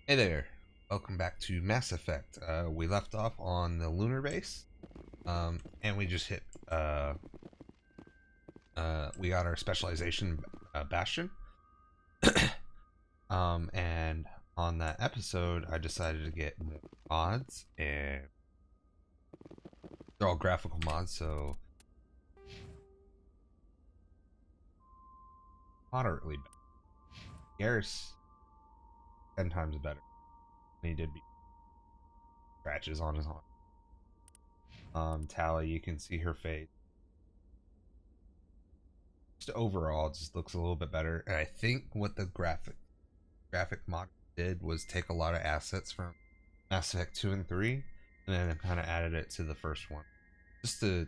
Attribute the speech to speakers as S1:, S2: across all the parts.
S1: Hey there, welcome back to Mass Effect. We left off on the lunar base, and we just hit, we got our specialization bastion. And on that episode, I decided to get more mods, and they're all graphical mods, so moderately better. Garrus, 10 times better. And he did be scratches on his arm. Tally, you can see her face. Just overall, it just looks a little bit better. And I think what the graphic mod did was take a lot of assets from Mass Effect 2 and 3 and then kind of added it to the first one just to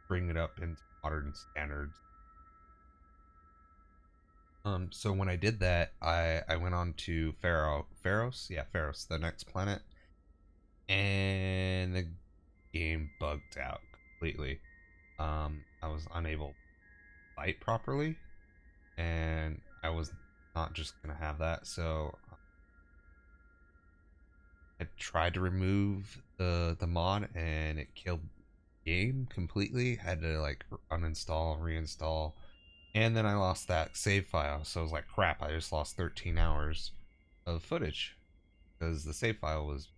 S1: bring it up into modern standards. So when I did that, I went on to Pharos, the next planet, and the game bugged out completely. I was unable to fight properly, and I was not just gonna have that, so I tried to remove the mod and it killed the game completely. Had to like uninstall, reinstall, and then I lost that save file. So I was like, crap! I just lost 13 hours of footage because the save file was,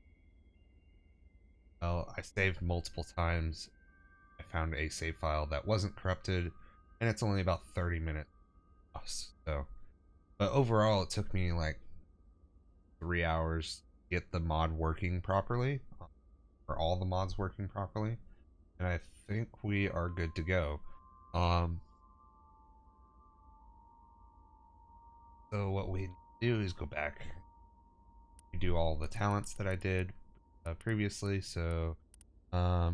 S1: well, I saved multiple times. I found a save file that wasn't corrupted, and it's only about 30 minutes. So, but overall, it took me like 3 hours to get the mod working properly, or all the mods working properly, and I think we are good to go. Um, so what we do is go back, we do all the talents that I did previously. So I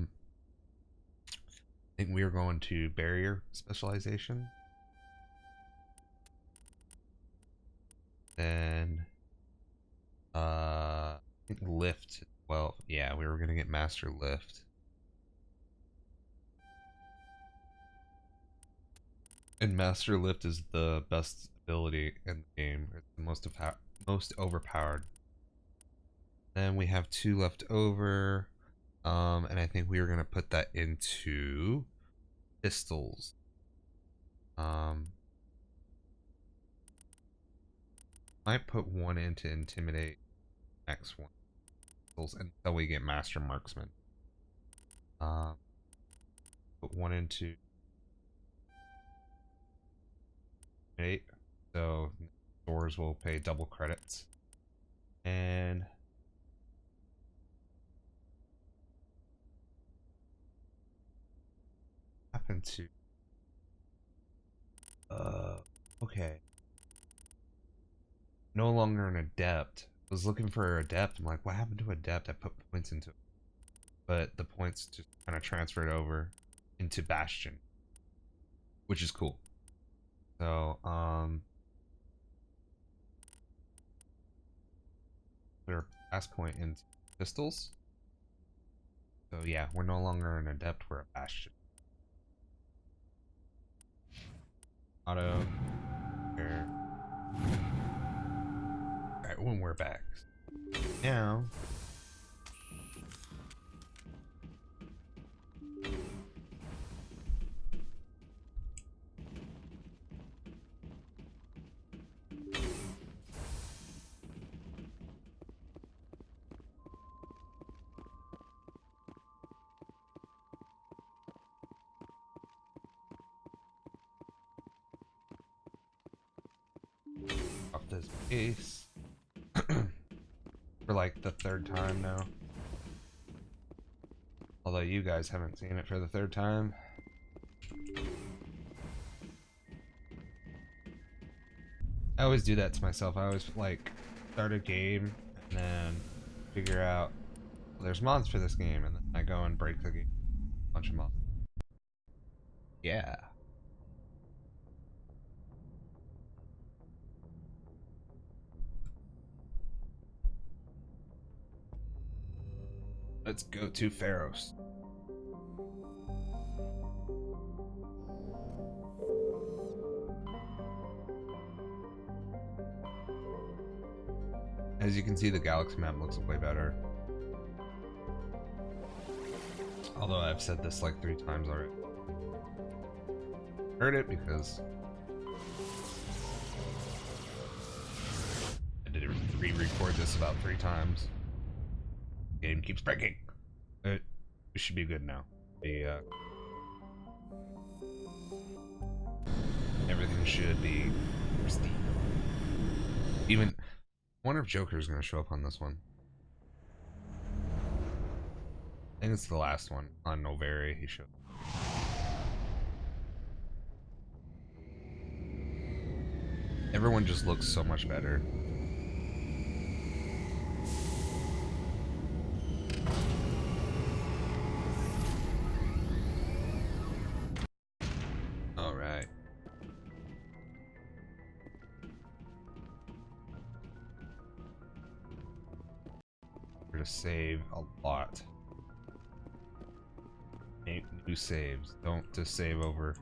S1: think we are going to barrier specialization, then I think lift. Well, yeah, we were gonna get master lift. And Master Lift is the best ability in the game. It's the most overpowered. Then we have two left over. And I think we are gonna put that into pistols. Um, might put one into intimidate, next one pistols until we get Master Marksman. Um, put one into intimidate, so stores will pay double credits. And happen to uh okay. No longer an adept. I was looking for adept. I'm like, what happened to adept? I put points into it, but the points just kind of transferred over into Bastion, which is cool. So, put our pass point into pistols. So yeah, we're no longer an adept. We're a Bastion. Auto. Here. All right, when we're back now. Off this base for like the third time now. Although you guys haven't seen it for the third time. I always do that to myself. I always like start a game and then figure out, well, there's mods for this game, and then I go and break the game. A bunch of mods. Yeah. Let's go to Pharos. As you can see, the galaxy map looks way better. Although I've said this like 3 times already. Heard it because I did re-record this about 3 times. Game keeps breaking. It should be good now. Everything should be pristine. Even, I wonder if Joker's gonna show up on this one. I think it's the last one on Novari. He showed. Everyone just looks so much better. All right. We're gonna save a lot. Make new saves. Don't just save over.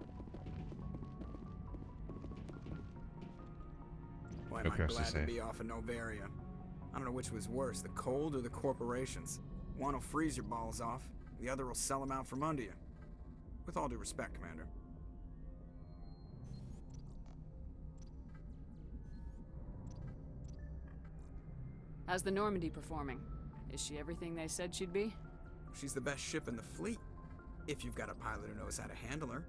S2: Boy, am I glad to be off of Novaria. I don't know which was worse, the cold or the corporations. One will freeze your balls off, the other will sell them out from under you. With all due respect, Commander.
S3: How's the Normandy performing? Is she everything they said she'd be?
S2: She's the best ship in the fleet, if you've got a pilot who knows how to handle her.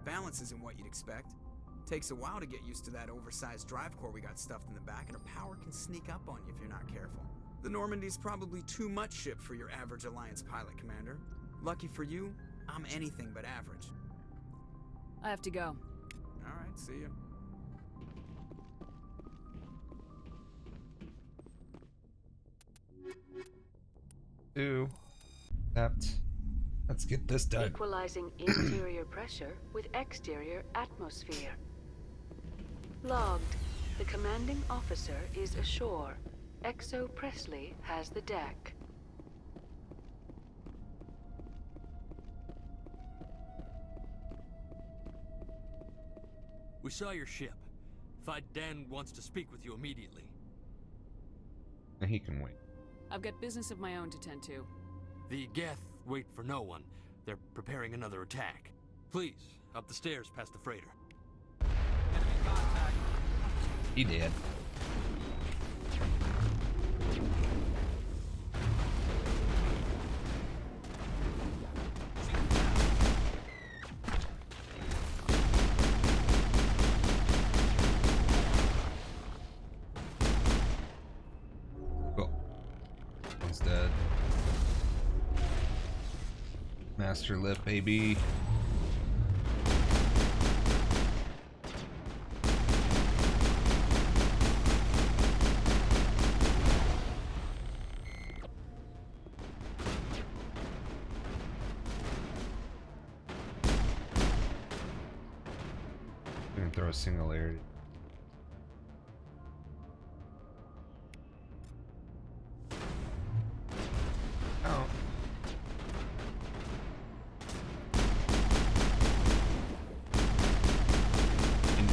S2: Balance isn't what you'd expect. Takes a while to get used to that oversized drive core we got stuffed in the back, and her power can sneak up on you if you're not careful. The Normandy's probably too much ship for your average Alliance pilot, Commander. Lucky for you, I'm anything but average.
S3: I have to go.
S2: Alright, see ya.
S1: Let's get this done.
S4: Equalizing interior pressure with exterior atmosphere. Logged. The commanding officer is ashore. Exo Presley has the deck.
S5: We saw your ship. Dan wants to speak with you immediately.
S1: He can wait.
S3: I've got business of my own to tend to.
S5: The Geth wait for no one. They're preparing another attack. Please, up the stairs past the freighter. Enemy contact.
S1: He did. Cool. One's dead. Master lip, baby. Gonna throw a singularity. Oh.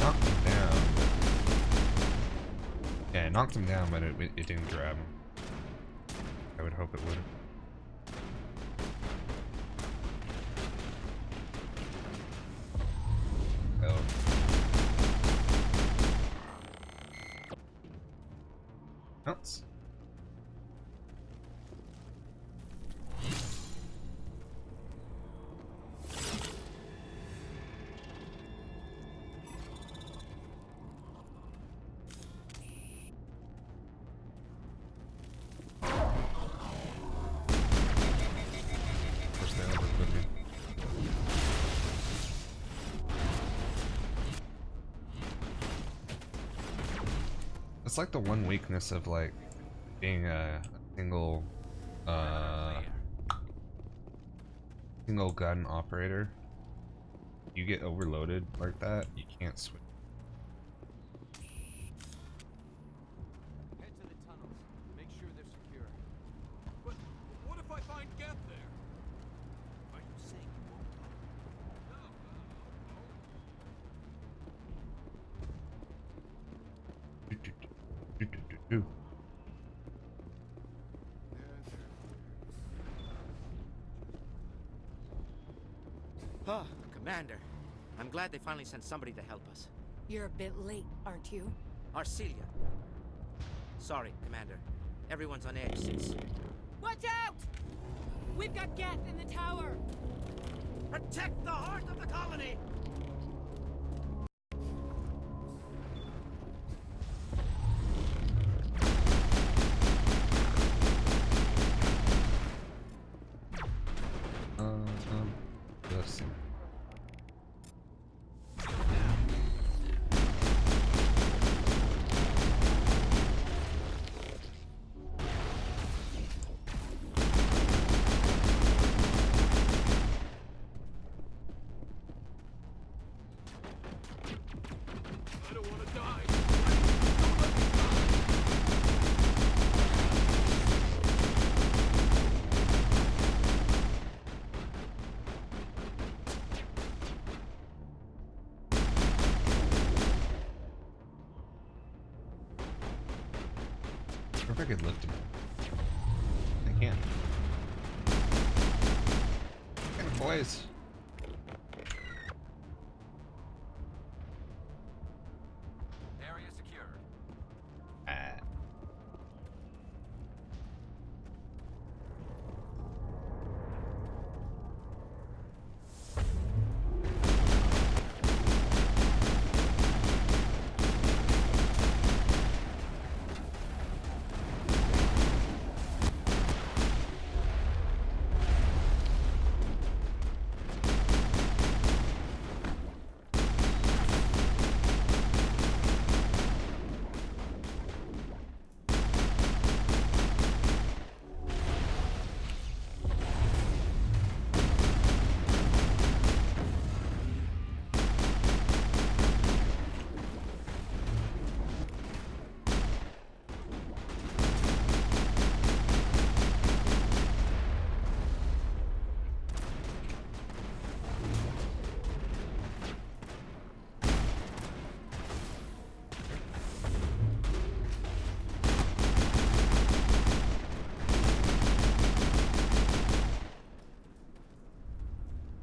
S1: Knocked him down. Yeah, it knocked him down, but it didn't grab him. I would hope it would. Oh. Bounce. It's like the one weakness of like being a single single gun operator. You get overloaded like that, you can't switch.
S5: Head to the tunnels. Make sure they're secure. But what if I find Geth there? Are you saying you won't come?
S6: Oh, Commander. I'm glad they finally sent somebody to help us.
S7: You're a bit late, aren't you?
S6: Arcelia. Sorry, Commander. Everyone's on edge since...
S7: Watch out! We've got Geth in the tower!
S6: Protect the heart of the colony!
S1: Let's see.
S5: I don't want to die.
S1: I wonder if I could lift him. I can't. Get him, boys.
S5: Area secured.
S1: Ah.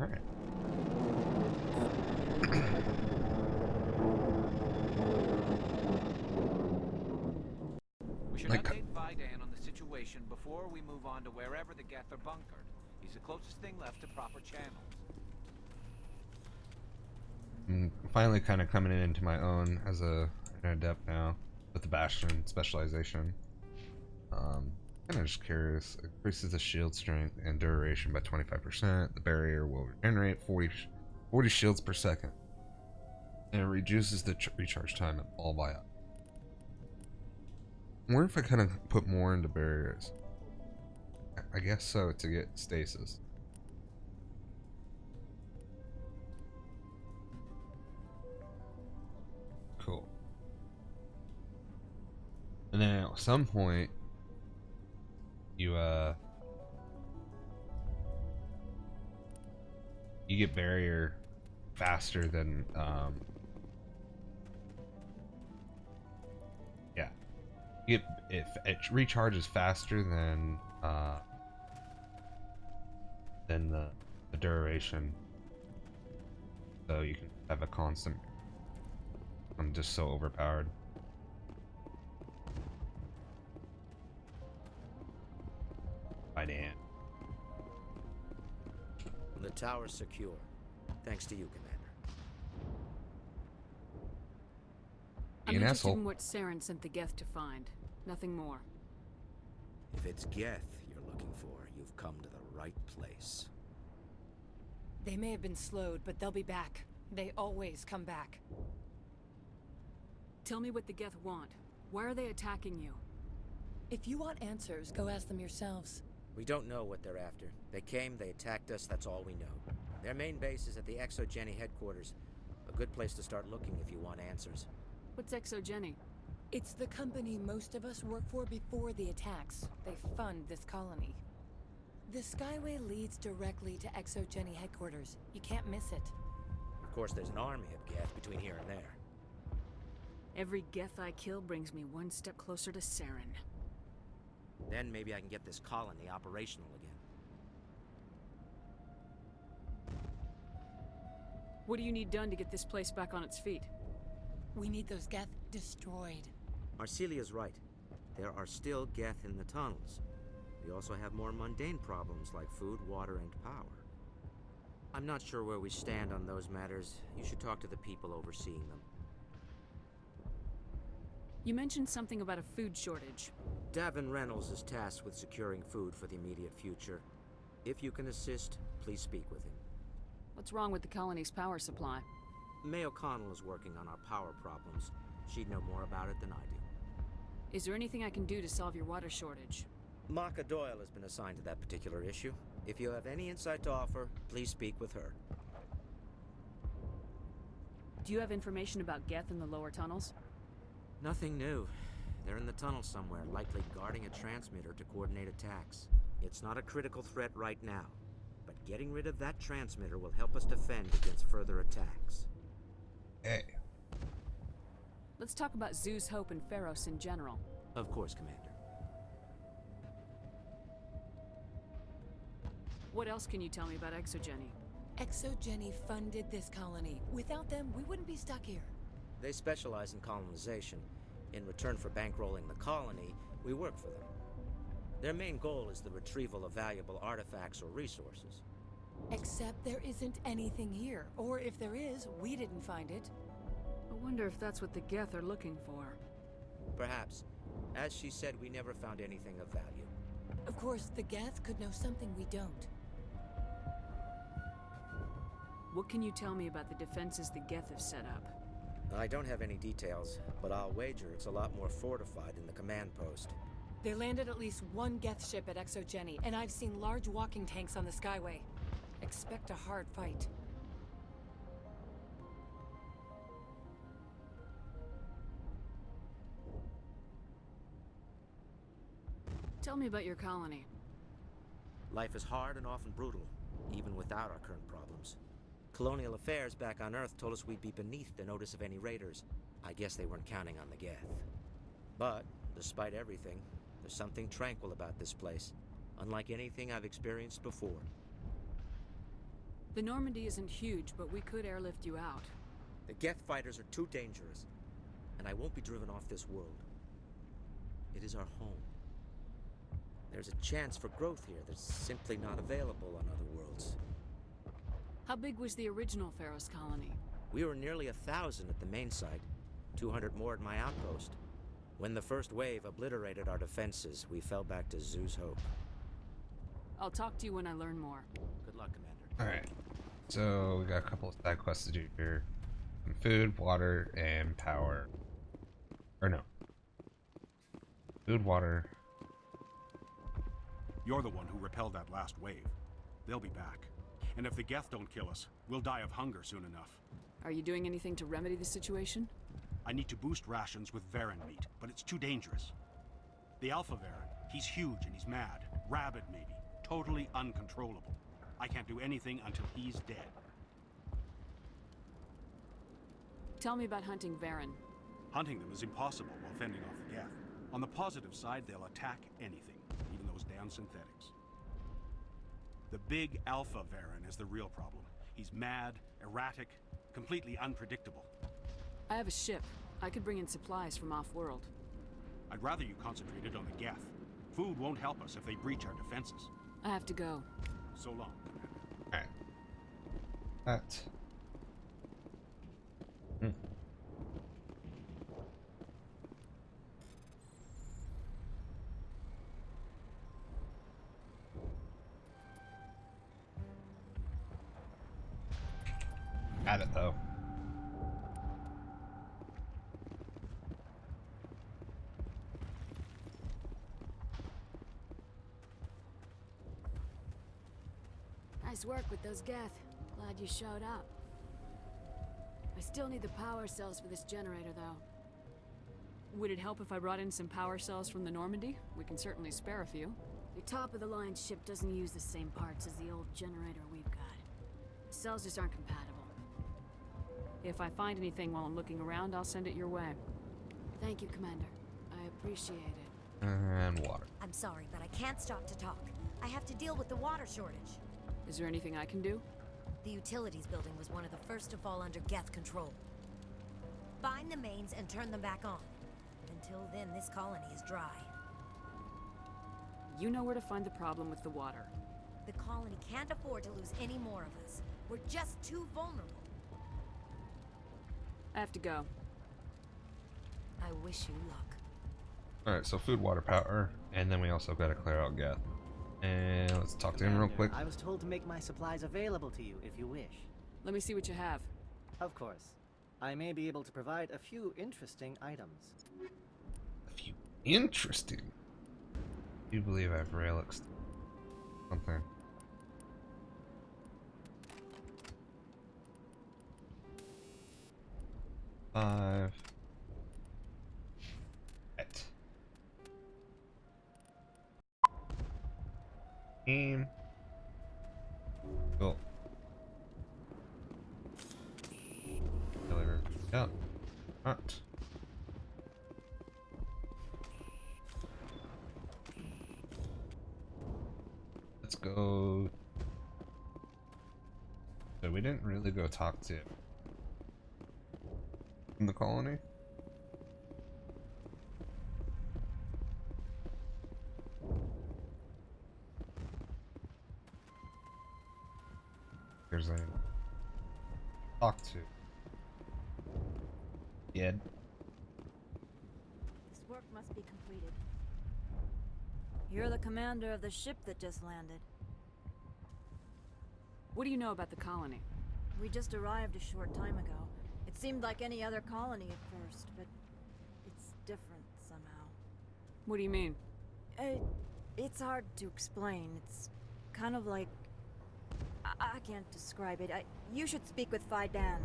S1: Alright.
S8: We should
S1: Like-
S8: update Vidan on the situation before we move on to wherever the Geth are bunkered. He's the closest thing left to proper channels.
S1: I'm finally kind of coming into my own as an adept now with the Bastion specialization. Kind of just curious. Increases the shield strength and duration by 25%. The barrier will regenerate 40 shields per second. And it reduces the recharge time of all buyout. I wonder if I kind of put more into barriers. I guess so, to get stasis. Cool. And then at some point, you get barrier faster than yeah, you get if it recharges faster than the duration, so you can have a constant. I'm just so overpowered. Dan.
S6: The tower's secure. Thanks to you, Commander.
S3: I'm
S1: You an
S3: interested
S1: asshole.
S3: in what Saren sent the Geth to find. Nothing more.
S6: If it's Geth you're looking for, you've come to the right place.
S7: They may have been slowed, but they'll be back. They always come back.
S3: Tell me what the Geth want. Why are they attacking you?
S7: If you want answers, go ask them yourselves.
S6: We don't know what they're after. They came, they attacked us, that's all we know. Their main base is at the Exogeny headquarters. A good place to start looking if you want answers.
S3: What's Exogeny?
S7: It's the company most of us work for before the attacks. They fund this colony. The Skyway leads directly to Exogeny headquarters. You can't miss it.
S6: Of course, there's an army of Geth between here and there.
S3: Every Geth I kill brings me one step closer to Saren.
S6: Then maybe I can get this colony operational again.
S3: What do you need done to get this place back on its feet?
S7: We need those Geth destroyed.
S6: Marcelia's right. There are still Geth in the tunnels. We also have more mundane problems like food, water, and power. I'm not sure where we stand on those matters. You should talk to the people overseeing them.
S3: You mentioned something about a food shortage.
S6: Davin Reynolds is tasked with securing food for the immediate future. If you can assist, please speak with him.
S3: What's wrong with the colony's power supply?
S6: May O'Connell is working on our power problems. She'd know more about it than I do.
S3: Is there anything I can do to solve your water shortage?
S6: Maka Doyle has been assigned to that particular issue. If you have any insight to offer, please speak with her.
S3: Do you have information about Geth in the lower tunnels?
S6: Nothing new. They're in the tunnel somewhere, likely guarding a transmitter to coordinate attacks. It's not a critical threat right now, but getting rid of that transmitter will help us defend against further attacks.
S1: Hey.
S3: Let's talk about Zeus Hope and Pharos in general.
S6: Of course, Commander.
S3: What else can you tell me about Exogeny?
S7: Exogeny funded this colony. Without them, we wouldn't be stuck here.
S6: They specialize in colonization. In return for bankrolling the colony, we work for them. Their main goal is the retrieval of valuable artifacts or resources.
S7: Except there isn't anything here. Or if there is, we didn't find it.
S3: I wonder if that's what the Geth are looking for.
S6: Perhaps. As she said, we never found anything of value.
S7: Of course, the Geth could know something we don't.
S3: What can you tell me about the defenses the Geth have set up?
S6: I don't have any details, but I'll wager it's a lot more fortified than the command post.
S7: They landed at least one Geth ship at Exogeny, and I've seen large walking tanks on the Skyway. Expect a hard fight.
S3: Tell me about your colony.
S6: Life is hard and often brutal, even without our current problems. Colonial affairs back on Earth told us we'd be beneath the notice of any raiders. I guess they weren't counting on the Geth. But, despite everything, there's something tranquil about this place, unlike anything I've experienced before.
S3: The Normandy isn't huge, but we could airlift you out.
S6: The Geth fighters are too dangerous, and I won't be driven off this world. It is our home. There's a chance for growth here that's simply not available on other worlds.
S3: How big was the original Pharos colony?
S6: We were nearly 1,000 at the main site, 200 more at my outpost. When the first wave obliterated our defenses, we fell back to Zeus Hope.
S3: I'll talk to you when I learn more.
S6: Good luck, Commander.
S1: Alright. So we got a couple of side quests to do here. Some food, water, and power. Or no. Food, water.
S9: You're the one who repelled that last wave. They'll be back. And if the Geth don't kill us, we'll die of hunger soon enough.
S3: Are you doing anything to remedy the situation?
S9: I need to boost rations with Varen meat, but it's too dangerous. The Alpha Varen, he's huge and he's mad. Rabid, maybe. Totally uncontrollable. I can't do anything until he's dead.
S3: Tell me about hunting Varen.
S9: Hunting them is impossible while fending off the Geth. On the positive side, they'll attack anything, even those damn synthetics. The big Alpha Varen is the real problem. He's mad, erratic, completely unpredictable.
S3: I have a ship. I could bring in supplies from off-world.
S9: I'd rather you concentrated on the Geth. Food won't help us if they breach our defenses.
S3: I have to go.
S9: So long.
S1: Alright. That. Got it though.
S10: Nice work with those Geth. Glad you showed up. I still need the power cells for this generator, though.
S3: Would it help if I brought in some power cells from the Normandy? We can certainly spare a few.
S10: Your top-of-the-line ship doesn't use the same parts as the old generator we've got. The cells just aren't compatible.
S3: If I find anything while I'm looking around, I'll send it your way.
S10: Thank you, Commander. I appreciate it.
S1: And water.
S11: I'm sorry, but I can't stop to talk. I have to deal with the water shortage.
S3: Is there anything I can do?
S11: The utilities building was one of the first to fall under Geth control. Find the mains and turn them back on. Until then, this colony is dry.
S3: You know where to find the problem with the water.
S11: The colony can't afford to lose any more of us. We're just too vulnerable.
S3: I have to go.
S11: I wish you luck.
S1: Alright, so food, water, power, and then we also gotta clear out Geth. And let's talk to him real quick.
S12: I was told to make my supplies available to you if you wish.
S3: Let me see what you have.
S12: Of course. I may be able to provide a few interesting items.
S1: A few interesting? Do you believe I have relics? Something. Five. Right. Game. Cool. Deliver. Yeah. Right. Let's go. So we didn't really go talk to in the colony. Here's a talk to. Yeah.
S13: This work must be completed. You're the commander of the ship that just landed.
S3: What do you know about the colony?
S13: We just arrived a short time ago. It seemed like any other colony at first, but it's different somehow.
S3: What do you mean?
S13: It's hard to explain. It's kind of like... I can't describe it. You should speak with Faidan.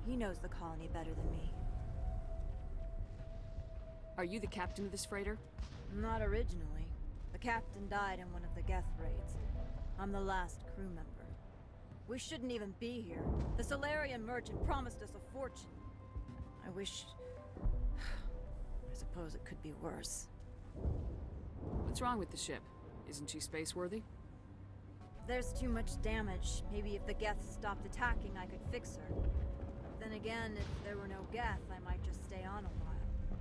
S13: He knows the colony better than me.
S3: Are you the captain of this freighter?
S13: Not originally. The captain died in one of the Geth raids. I'm the last crew member. We shouldn't even be here. The Solarian merchant promised us a fortune. I wish... I suppose it could be worse.
S3: What's wrong with the ship? Isn't she space-worthy?
S13: There's too much damage. Maybe if the Geth stopped attacking, I could fix her. Then again, if there were no Geth, I might just stay on a while.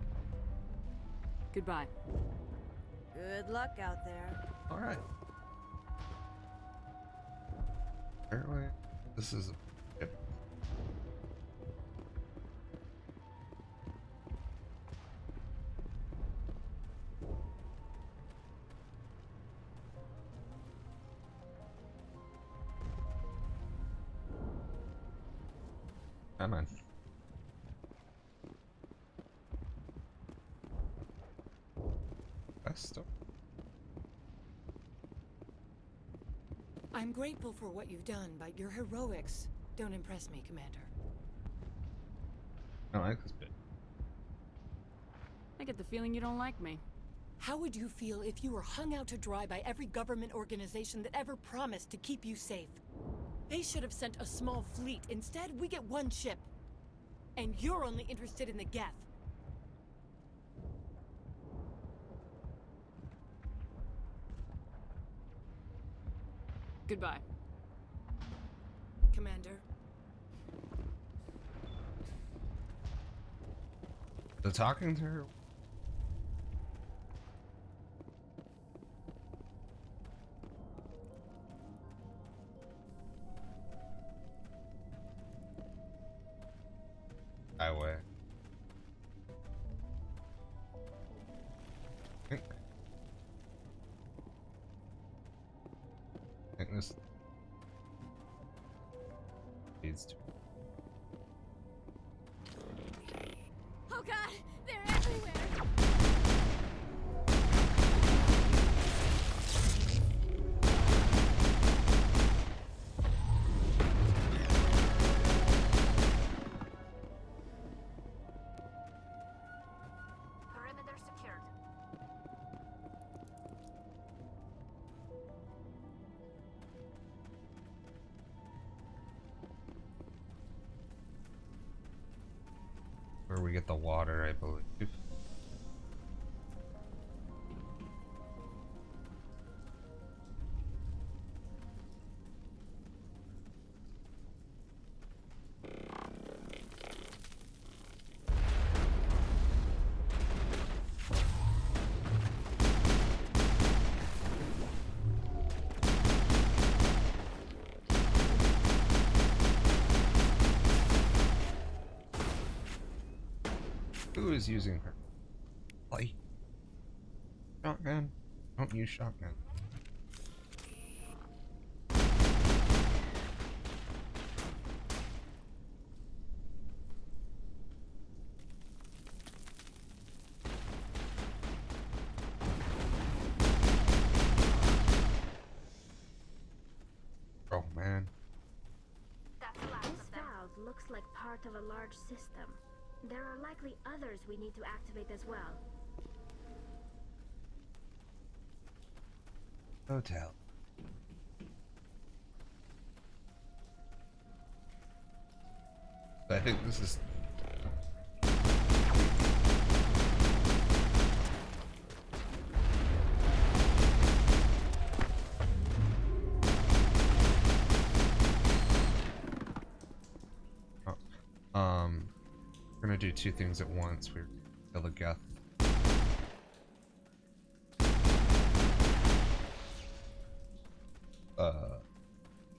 S3: Goodbye.
S13: Good luck out there.
S1: Alright. Apparently, this is a... Come on. Best of.
S7: I'm grateful for what you've done, but your heroics don't impress me, Commander.
S1: I like this bit.
S3: I get the feeling you don't like me.
S7: How would you feel if you were hung out to dry by every government organization that ever promised to keep you safe? They should have sent a small fleet. Instead, we get one ship. And you're only interested in the Geth.
S3: Goodbye.
S7: Commander.
S1: The talking to her. Highway. I think this leads to.
S10: Oh god, they're everywhere!
S13: Perimeter secured.
S1: Where we get the water, I believe. Who is using her? Like, shotgun? Don't use shotgun. Oh man.
S14: This valve looks like part of a large system. There are likely others we need to activate as well.
S1: Hotel. I think this is we're gonna do two things at once. We're kill the Geth.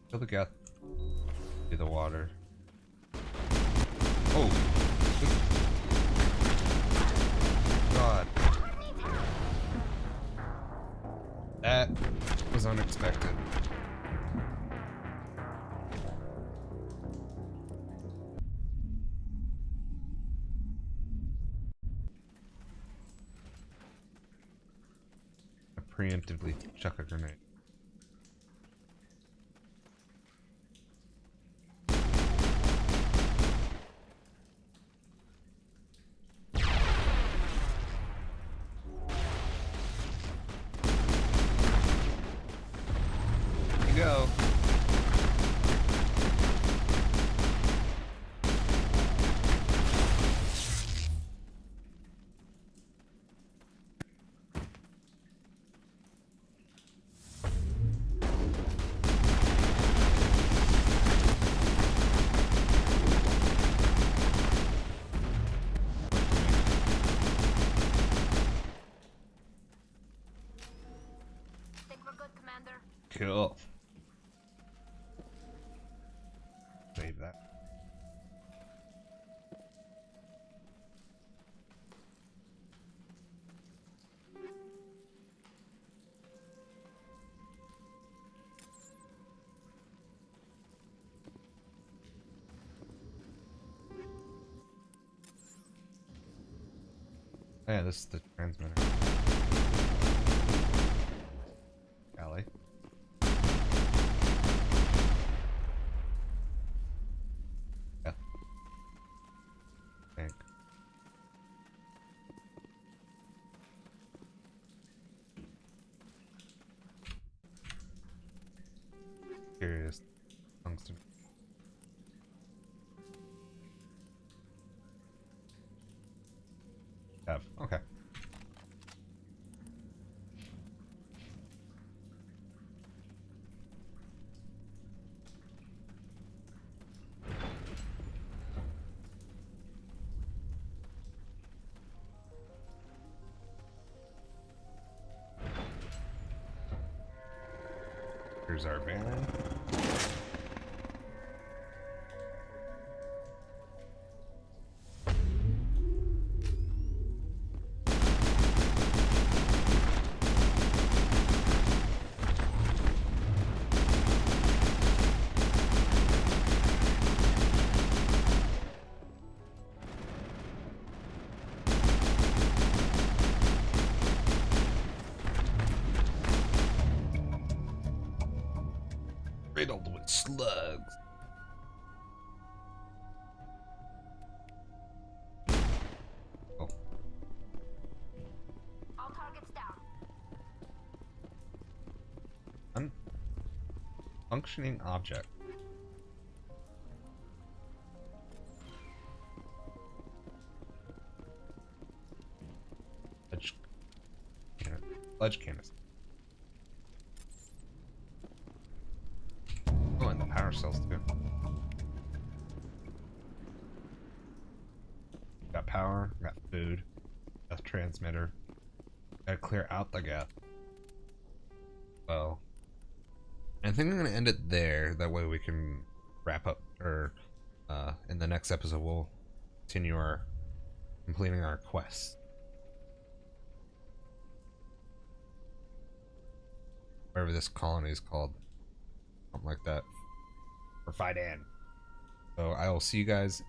S1: Kill the Geth. Do the water. Oh! God. That was unexpected. Preemptively chuck a grenade. Here you go. Cool. Save that. Oh, yeah, this is the transmitter. Alley. Yeah. Tank. Curious. Tungsten. Have. Okay. Here's our van. Riddled with slugs. Oh.
S14: All targets down.
S1: Functioning object. Ledge canister. Oh, and the power cells too. Got power, got food, got a transmitter. Gotta clear out the gap. Well, I think I'm gonna end it there. That way we can wrap up, or in the next episode we'll continue our completing our quest. Whatever this colony is called. Something like that. For Fidan. So I will see you guys